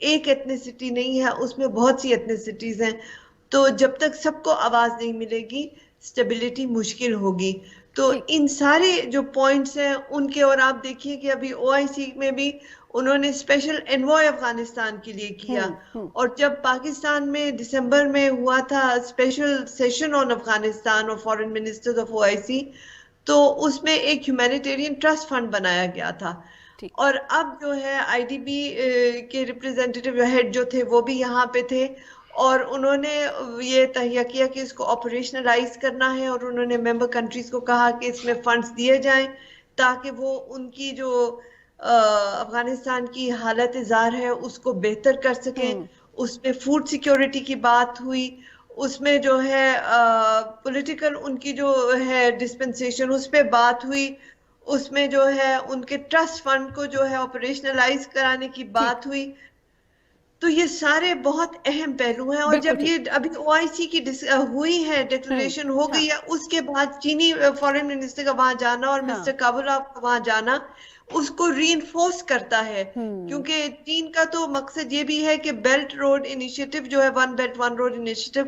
ایک ایتھنیسٹی نہیں ہے، اس میں بہت سی ایتھنیسٹیز ہیں. تو جب تک سب کو آواز نہیں ملے گی اسٹیبلٹی مشکل ہوگی. تو ان سارے جو پوائنٹس ہیں ان کے، اور آپ دیکھیے کہ ابھی OIC میں بھی انہوں نے اسپیشل انوائے افغانستان کے لیے کیا، اور جب پاکستان میں دسمبر میں ہوا تھا اسپیشل سیشن آن افغانستان اور فارن منسٹرز آف OIC، تو اس میں ایک ہیومینیٹیرین ٹرسٹ فنڈ بنایا گیا تھا. اور اب جو ہے IDB کے ریپرزینٹیٹیو ہیڈ جو تھے وہ بھی یہاں پہ تھے، اور انہوں نے یہ تہیہ کیا کہ اس کو آپریشنلائز کرنا ہے، اور انہوں نے ممبر کنٹریز کو کہا کہ اس میں فنڈز دیے جائیں تاکہ وہ ان کی جو افغانستان کی حالت زار ہے اس کو بہتر کر سکیں. اس میں فوڈ سیکیورٹی کی بات ہوئی، اس میں جو ہے پولیٹیکل ان کی جو ہے ڈسپنسیشن اس پہ بات ہوئی، اس میں جو ہے ان کے ٹرسٹ فنڈ کو جو ہے آپریشنلائز کرانے کی بات ہوئی. تو یہ سارے بہت اہم پہلو ہیں. اور جب یہ ابھی OIC کی ہوئی ہے، ڈیکلریشن ہو گئی ہے، اس کے بعد چینی فارن منسٹر کا وہاں جانا اور مسٹر کابولاف کا وہاں جانا اس کو ری انفورس کرتا ہے، کیونکہ چین کا تو مقصد یہ بھی ہے کہ بیلٹ روڈ انیشیٹو جو ہے، one belt one road initiative,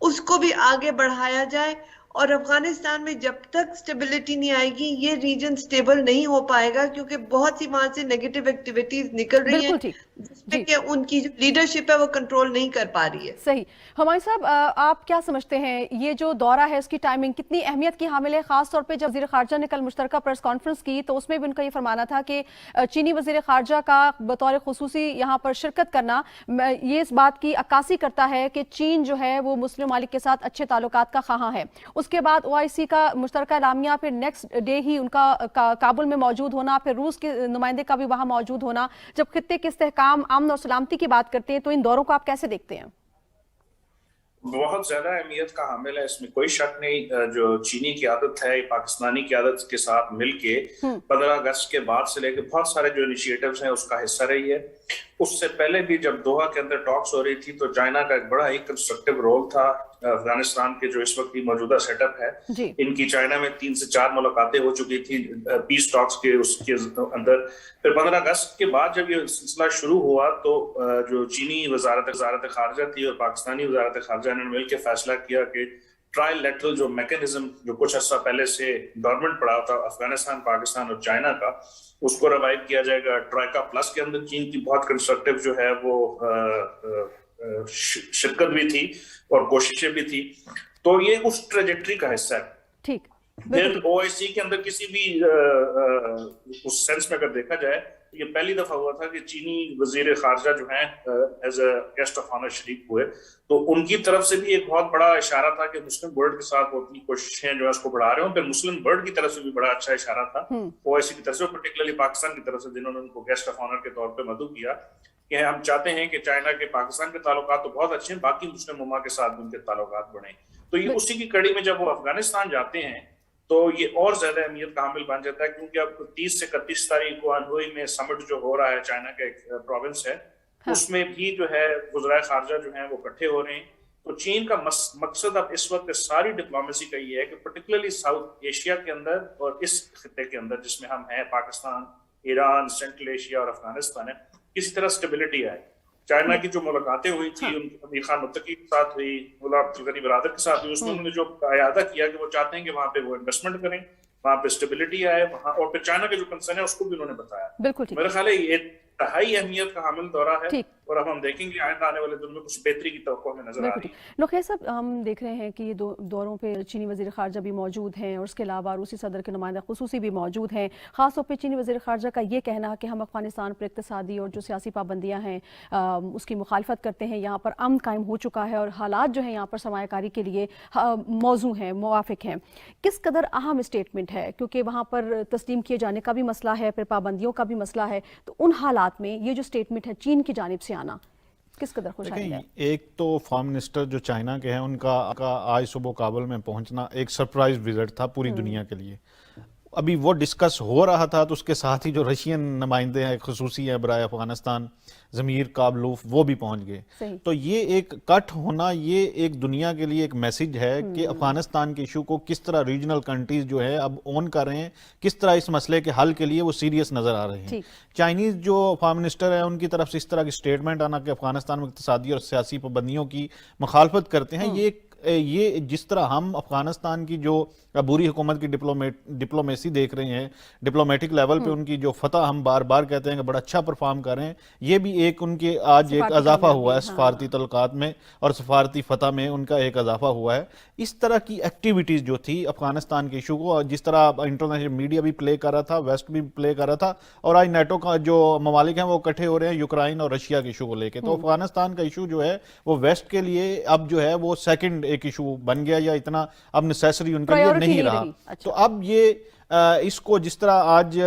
اس کو بھی آگے بڑھایا جائے. اور افغانستان میں جب تک سٹیبلٹی نہیں آئے گی یہ ریجن سٹیبل نہیں ہو پائے گا، کیونکہ بہت سی وہاں سے نیگیٹو ایکٹیویٹیز نکل رہی ہیں جس میں کہ ان کی جو لیڈرشپ ہے وہ کنٹرول نہیں کر پا رہی ہے. صحیح. ہمایوں صاحب، آپ کیا سمجھتے ہیں یہ جو دورہ ہے اس کی ٹائمنگ کتنی اہمیت کی حامل ہے، خاص طور پہ جب وزیر خارجہ نے کل مشترکہ پریس کانفرنس کی تو اس میں بھی ان کا یہ فرمانا تھا کہ چینی وزیر خارجہ کا بطور خصوصی یہاں پر شرکت کرنا یہ اس بات کی عکاسی کرتا ہے کہ چین جو ہے وہ مسلم ممالک کے ساتھ اچھے تعلقات کا خواہاں ہے. اس کے بعد OIC کا مشترکہ اعلامیہ، پھر نیکسٹ ڈے ہی ان کا کابل میں موجود ہونا، پھر روس کے نمائندے کا بھی وہاں موجود ہونا. جب خطے کے استحکام، امن اور سلامتی کی بات کرتے ہیں تو ان دوروں کو آپ کیسے دیکھتے ہیں؟ بہت زیادہ اہمیت کا حامل ہے، اس میں کوئی شک نہیں. جو چینی قیادت ہے پاکستانی قیادت کے ساتھ مل کے 15 اگست کے بعد سے لے کے بہت سارے جو انیشیٹوز ہیں اس کا حصہ رہی ہے. اس سے پہلے بھی جب دوحہ کے اندر ٹاکس ہو رہی تھی تو چائنا کا ایک بڑا ہی کنسٹرکٹیو رول تھا. افغانستان کے جو اس وقت کی موجودہ سیٹ اپ ہے، ان کی چائنا میں 3 سے 4 ملاقاتیں ہو چکی تھی پیس ٹاکس کے اس کے اندر. پھر 15 اگست کے بعد جب یہ سلسلہ شروع ہوا تو جو چینی وزارت خارجہ تھی اور پاکستانی وزارت خارجہ نے مل کے فیصلہ کیا کہ ٹرائل لیٹرل جو میکینزم جو کچھ عرصہ پہلے سے ڈورمنٹ پڑا تھا افغانستان، پاکستان اور چائنا کا، اس کو ریوائیو کیا جائے گا. ٹرائکا پلس کے اندر چین کی بہت کنسٹرکٹیو جو ہے وہ شرکت بھی تھی اور کوششیں بھی تھی. تو یہ اس ٹریجیکٹری کا حصہ ہے. ٹھیک. پھر OIC کے اندر کسی بھی اس سینس میں اگر دیکھا جائے یہ پہلی دفعہ ہوا تھا کہ چینی وزیر خارجہ جو ہیں as a guest of honour شریک ہوئے، تو ان کی طرف سے بھی ایک بہت بڑا اشارہ تھا کہ مسلم ورلڈ کے ساتھ وہ اپنی کوششیں جو ہے اس کو بڑھا رہے ہوں. پھر مسلم ورلڈ کی طرف سے بھی بڑا اچھا اشارہ تھا OIC کی طرف سے، پرٹیکولرلی پاکستان کی طرف سے، جنہوں نے ان کو گیسٹ آف آنر کے طور پہ مدعو کیا کہ ہم چاہتے ہیں کہ چائنا کے پاکستان کے تعلقات تو بہت اچھے ہیں، باقی مسلم امہ کے ساتھ بھی ان کے تعلقات بڑھیں. تو یہ اسی کی کڑی میں جب وہ افغانستان جاتے ہیں تو یہ اور زیادہ اہمیت کا حامل بن جاتا ہے، کیونکہ اب 30 سے 31 تاریخ کو انہوئی میں سمٹ جو ہو رہا ہے، چائنا کا ایک پروونس ہے، اس میں بھی جو ہے وزرائے خارجہ جو ہیں وہ اکٹھے ہو رہے ہیں. تو چین کا مقصد اب اس وقت ساری ڈپلومیسی کا یہ ہے کہ پرٹیکولرلی ساؤتھ ایشیا کے اندر اور اس خطے کے اندر جس میں ہم ہیں، پاکستان، ایران، سینٹرل ایشیا اور افغانستان ہے، کسی طرح اسٹیبلٹی آئے. چائنا کی جو ملاقاتیں ہوئی تھی امیر خان متقی کے ساتھ ہوئی، ملا عبدالغنی برادر کے ساتھ ہوئی، اس میں انہوں نے جو اعادہ کیا کہ وہ چاہتے ہیں کہ وہاں پہ وہ انویسٹمنٹ کریں، وہاں پہ اسٹیبلٹی آئے وہاں، اور پھر چائنا کے جو کنسرن ہے اس کو بھی انہوں نے بتایا. میرا خیال ہے یہ انتہائی اہمیت کا حامل دورہ ہے، اور اب ہم دیکھیں گے آئندہ آنے والے دن میں کچھ بہتری کی توقع ہمیں نظر آ رہی ہے. نوخیہ صاحب، ہم دیکھ رہے ہیں کہ یہ دوروں پہ چینی وزیر خارجہ بھی موجود ہیں اور اس کے علاوہ روسی صدر کے نمائندہ خصوصی بھی موجود ہیں. خاص طور پہ چینی وزیر خارجہ کا یہ کہنا کہ ہم افغانستان پر اقتصادی اور جو سیاسی پابندیاں ہیں اس کی مخالفت کرتے ہیں، یہاں پر امن قائم ہو چکا ہے اور حالات جو ہیں یہاں پر سرمایہ کاری کے لیے موزوں ہیں، موافق ہیں. کس قدر اہم اسٹیٹمنٹ ہے، کیونکہ وہاں پر تسلیم کیے جانے کا بھی مسئلہ ہے، پھر پابندیوں کا بھی مسئلہ ہے. تو ان حالات میں یہ جو اسٹیٹمنٹ ہے چین کی جانب سے آنا کس قدر خوش آئندہ ہے؟ ایک تو فارم منسٹر جو چائنا کے ہیں ان کا آج صبح کابل میں پہنچنا ایک سرپرائز وزٹ تھا پوری دنیا کے لیے. ابھی وہ ڈسکس ہو رہا تھا تو اس کے ساتھ ہی جو رشین نمائندے ہیں خصوصی ہیں برائے افغانستان ضمیر کابلوف وہ بھی پہنچ گئے. تو یہ ایک کٹ ہونا یہ ایک دنیا کے لیے ایک میسج ہے کہ افغانستان کے ایشو کو کس طرح ریجنل کنٹریز جو ہے اب اون کر رہے ہیں, کس طرح اس مسئلے کے حل کے لیے وہ سیریس نظر آ رہے ہیں. چائنیز جو فارم منسٹر ہیں ان کی طرف سے اس طرح کی سٹیٹمنٹ آنا کہ افغانستان میں اقتصادی اور سیاسی پابندیوں کی مخالفت کرتے ہیں, یہ جس طرح ہم افغانستان کی جو عبوری حکومت کی ڈپلومیسی دیکھ رہے ہیں, ڈپلومیٹک لیول پہ ان کی جو فتح ہم بار بار کہتے ہیں کہ بڑا اچھا پرفارم کر رہے ہیں, یہ بھی ایک ان کے آج ایک اضافہ ہوا ہے سفارتی تعلقات میں اور سفارتی فتح میں ان کا ایک اضافہ ہوا ہے. اس طرح کی ایکٹیویٹیز جو تھی افغانستان کے ایشو کو, جس طرح انٹرنیشنل میڈیا بھی پلے کر رہا تھا, ویسٹ بھی پلے کر رہا تھا, اور آج نیٹو کا جو ممالک ہیں وہ اکٹھے ہو رہے ہیں یوکرائن اور رشیا کے ایشو کو لے کے, تو افغانستان کا ایشو جو ہے وہ ویسٹ کے لیے اب جو ہے وہ سیکنڈ ایک ایشو بن گیا, یا اتنا اب نیسیسری ان کے لیے نہیں رہا. تو اب یہ اس کو جس طرح آج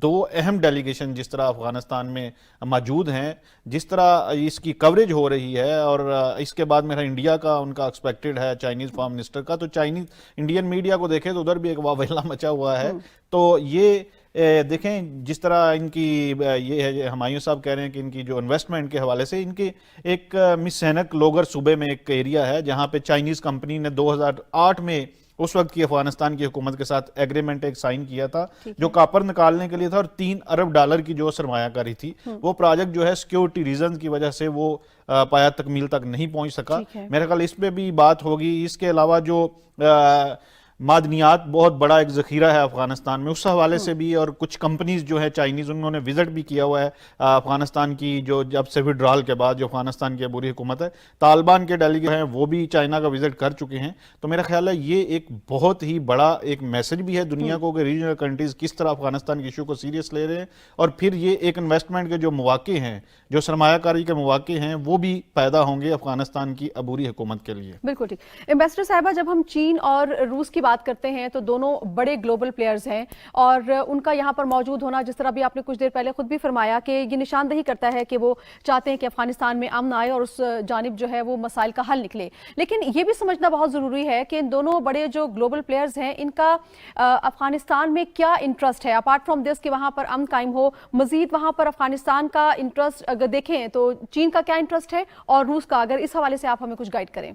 دو اہم ڈیلیگیشن جس طرح افغانستان میں موجود ہیں, جس طرح اس کی کوریج ہو رہی ہے, اور اس کے بعد میرا انڈیا کا ان کا ایکسپیکٹڈ ہے چائنیز فارم منسٹر کا, تو چائنیز انڈین میڈیا کو دیکھیں تو ادھر بھی ایک واویلا مچا ہوا ہے. تو یہ دیکھیں جس طرح ان کی یہ ہے, ہمایوں صاحب کہہ رہے ہیں کہ ان کی جو انویسٹمنٹ کے حوالے سے ان کی ایک مسینک لوگر صوبے میں ایک ایریا ہے جہاں پہ چائنیز کمپنی نے 2008 میں اس وقت کی افغانستان کی حکومت کے ساتھ ایگریمنٹ ایک سائن کیا تھا جو کاپر نکالنے کے لیے تھا, اور $3 ارب کی جو سرمایہ کاری تھی. وہ پروجیکٹ جو ہے سیکیورٹی ریزنز کی وجہ سے وہ پایا تکمیل تک نہیں پہنچ سکا. میرے خیال اس پہ بھی بات ہوگی. اس کے علاوہ جو معدنیات بہت بڑا ایک ذخیرہ ہے افغانستان میں, اس حوالے سے بھی, اور کچھ کمپنیز جو ہے چائنیز انہوں نے وزٹ بھی کیا ہوا ہے افغانستان کی, جو جب سے وڈرال کے بعد جو افغانستان کی عبوری حکومت ہے, طالبان کے ڈیلیگیٹ ہیں وہ بھی چائنا کا وزٹ کر چکے ہیں. تو میرا خیال ہے یہ ایک بہت ہی بڑا ایک میسج بھی ہے دنیا کو کہ ریجنل کنٹریز کس طرح افغانستان کے ایشو کو سیریس لے رہے ہیں, اور پھر یہ ایک انویسٹمنٹ کے جو مواقع ہیں, جو سرمایہ کاری کے مواقع ہیں, وہ بھی پیدا ہوں گے افغانستان کی عبوری حکومت کے لیے. بالکل ٹھیک. ایمبیسڈر صاحبہ, جب ہم چین اور روس کی بات کرتے ہیں تو دونوں بڑے گلوبل پلیئرز ہیں, اور ان کا یہاں پر موجود ہونا, جس طرح بھی آپ نے کچھ دیر پہلے خود بھی فرمایا, کہ یہ نشاندہی کرتا ہے کہ وہ چاہتے ہیں کہ افغانستان میں امن آئے اور اس جانب جو ہے وہ مسائل کا حل نکلے. لیکن یہ بھی سمجھنا بہت ضروری ہے کہ ان دونوں بڑے جو گلوبل پلیئرز ہیں ان کا افغانستان میں کیا انٹرسٹ ہے, اپارٹ فرام دس کہ وہاں پر امن قائم ہو. مزید وہاں پر افغانستان کا انٹرسٹ اگر دیکھیں تو چین کا کیا انٹرسٹ ہے اور روس کا, اگر اس حوالے سے آپ ہمیں کچھ گائیڈ کریں.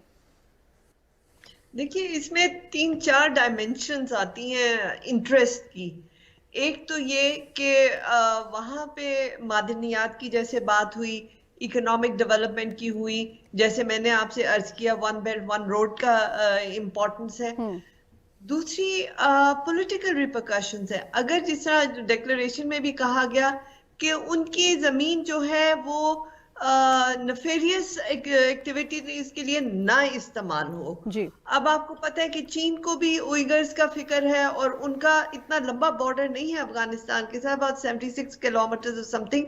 دیکھیے اس میں 3-4 ڈائمینشنز آتی ہیں انٹرسٹ کی. ایک تو یہ کہ وہاں پہ معدنیات کی جیسے بات ہوئی, اکنامک ڈیولپمنٹ کی ہوئی, جیسے میں نے آپ سے عرض کیا ون بیلٹ ون روڈ کا امپورٹنس ہے. دوسری پولیٹیکل ریپرکشنز ہے. اگر جس طرح ڈیکلریشن میں بھی کہا گیا کہ ان کی زمین جو ہے وہ نفیریس ایکٹیویٹیز کے لیے نہ استعمال ہو. اب آپ کو پتہ ہے کہ چین کو بھی اوئیگرز کا فکر ہے, اور ان کا اتنا لمبا بارڈر نہیں ہے افغانستان کے ساتھ, about 76 کلومیٹر سم تھنگ.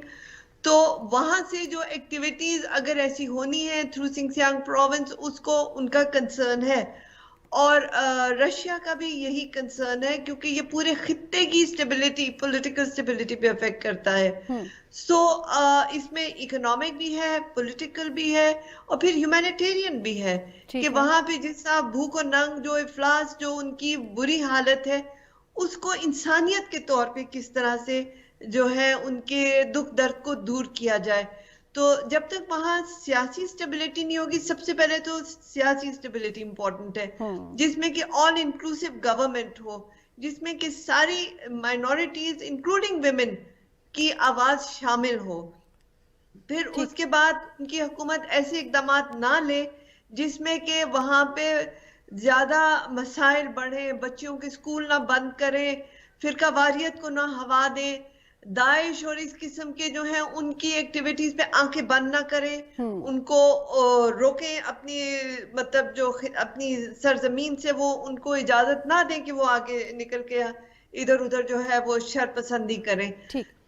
تو وہاں سے جو ایکٹیویٹیز اگر ایسی ہونی ہے تھرو سنگسیانگ پروونس, اس کو ان کا کنسرن ہے. اور رشیا کا بھی یہی کنسرن ہے, کیونکہ یہ پورے خطے کی اسٹیبلٹی, پولیٹیکل اسٹیبلٹی پہ افیکٹ کرتا ہے. سو اس میں اکنامک بھی ہے, پولیٹیکل بھی ہے, اور پھر ہیومینیٹیرین بھی ہے کہ وہاں پہ جس طرح بھوک و ننگ, جو افلاس, جو ان کی بری حالت ہے, اس کو انسانیت کے طور پہ کس طرح سے جو ہے ان کے دکھ درد کو دور کیا جائے. تو جب تک وہاں سیاسی اسٹیبلٹی نہیں ہوگی, سب سے پہلے تو سیاسی اسٹیبلٹی امپورٹنٹ ہے, جس میں کہ آل انکلوسیو گورنمنٹ ہو, جس میں کہ ساری مائنورٹیز انکلوڈنگ ویمن کی آواز شامل ہو. پھر اس کے بعد ان کی حکومت ایسے اقدامات نہ لے جس میں کہ وہاں پہ زیادہ مسائل بڑھیں, بچیوں کے اسکول نہ بند کریں, فرقہ واریت کو نہ ہوا دیں, داعش اور اس قسم کے جو ہیں ان کی ایکٹیویٹیز پہ آنکھیں بند نہ کریں, ان کو روکیں, اپنی مطلب جو اپنی سرزمین سے وہ ان کو اجازت نہ دیں کہ وہ آگے نکل کے ادھر ادھر جو ہے وہ شر پسندی کریں.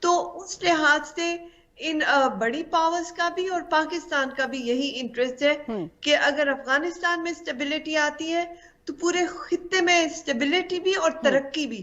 تو اس لحاظ سے ان بڑی پاورز کا بھی اور پاکستان کا بھی یہی انٹرسٹ ہے کہ اگر افغانستان میں اسٹیبلٹی آتی ہے تو پورے خطے میں اسٹیبلٹی بھی اور ترقی بھی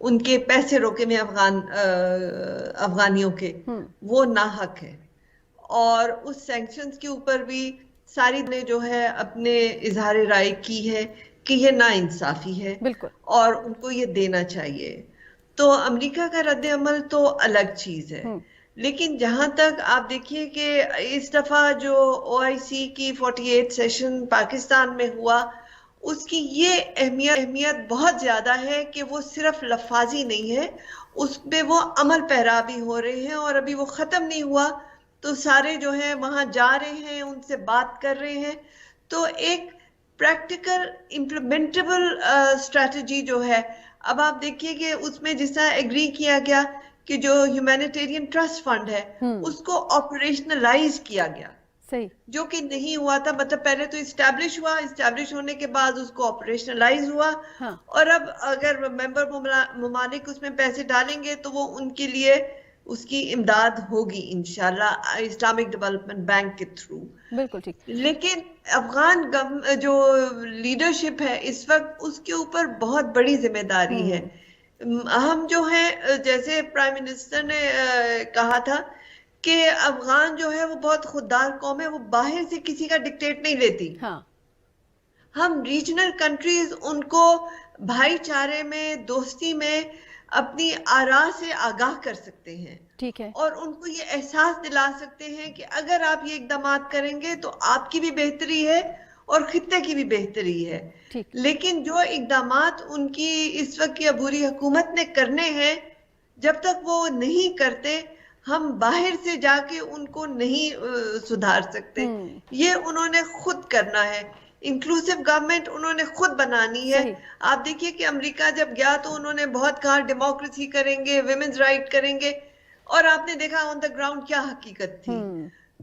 ان کے پیسے روکے میں افغانیوں کے، وہ ناحق ہے. اور اس سینکشنز کے اوپر بھی ساری نے جو ہے اپنے اظہار رائے کی ہے کہ یہ نا انصافی ہے اور ان کو یہ دینا چاہیے. تو امریکہ کا رد عمل تو الگ چیز ہے، لیکن جہاں تک آپ دیکھیے کہ اس دفعہ جو OIC کی 48 سیشن پاکستان میں ہوا، اس کی یہ اہمیت بہت زیادہ ہے کہ وہ صرف لفاظی نہیں ہے، اس پہ وہ عمل پیرا بھی ہو رہے ہیں، اور ابھی وہ ختم نہیں ہوا تو سارے جو ہیں وہاں جا رہے ہیں، ان سے بات کر رہے ہیں. تو ایک پریکٹیکل امپلیمنٹیبل اسٹریٹجی جو ہے، اب آپ دیکھیے کہ اس میں جس طرح ایگری کیا گیا کہ جو ہیومینیٹیرین ٹرسٹ فنڈ ہے اس کو آپریشنلائز کیا گیا، جو کہ نہیں ہوا تھا. مطلب پہلے تو اسٹیبلش ہوا، اسٹیبلش ہونے کے بعد اس کو آپریشنلائز ہوا، اور اب اگر ممبر ممالک اس میں پیسے ڈالیں گے تو وہ ان کے لیے اس کی امداد ہوگی انشاءاللہ اسلامک ڈیولپمنٹ بینک کے تھرو. بالکل ٹھیک. لیکن افغان جو لیڈرشپ ہے اس وقت، اس کے اوپر بہت بڑی ذمہ داری ہے. ہم جو ہیں، جیسے پرائم منسٹر نے کہا تھا کہ افغان جو ہے وہ بہت خوددار قوم ہے، وہ باہر سے کسی کا ڈکٹیٹ نہیں لیتی. ہم ریجنل کنٹریز ان کو بھائی چارے میں، دوستی میں اپنی آراء سے آگاہ کر سکتے ہیں، ٹھیک ہے، اور ان کو یہ احساس دلا سکتے ہیں کہ اگر آپ یہ اقدامات کریں گے تو آپ کی بھی بہتری ہے اور خطے کی بھی بہتری ہے. لیکن جو اقدامات ان کی اس وقت کی عبوری حکومت نے کرنے ہیں، جب تک وہ نہیں کرتے ہم باہر سے جا کے ان کو نہیں سدھار سکتے. یہ انہوں نے خود کرنا ہے. انکلوسیو گورنمنٹ انہوں نے خود بنانی ہے. آپ دیکھیے کہ امریکہ جب گیا تو انہوں نے بہت کہا ڈیموکریسی کریں گے، ویمنز رائٹ کریں گے، اور آپ نے دیکھا آن دا گراؤنڈ کیا حقیقت تھی.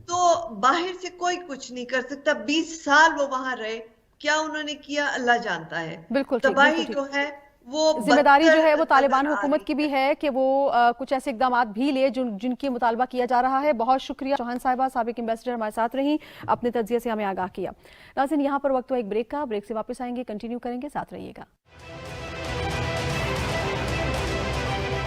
تو باہر سے کوئی کچھ نہیں کر سکتا. 20 سال وہ وہاں رہے، کیا انہوں نے کیا اللہ جانتا ہے. تباہی جو ہے وہ ذمہ داری جو ہے وہ طالبان حکومت کی بھی ہے کہ وہ کچھ ایسے اقدامات بھی لے جن کی مطالبہ کیا جا رہا ہے. بہت شکریہ چوہان صاحبہ، سابق ایمبیسڈر ہمارے ساتھ رہیں، اپنے تجزیے سے ہمیں آگاہ کیا. ناظرین، یہاں پر وقت ہوا ایک بریک کا، بریک سے واپس آئیں گے، کنٹینیو کریں گے، ساتھ رہیے گا.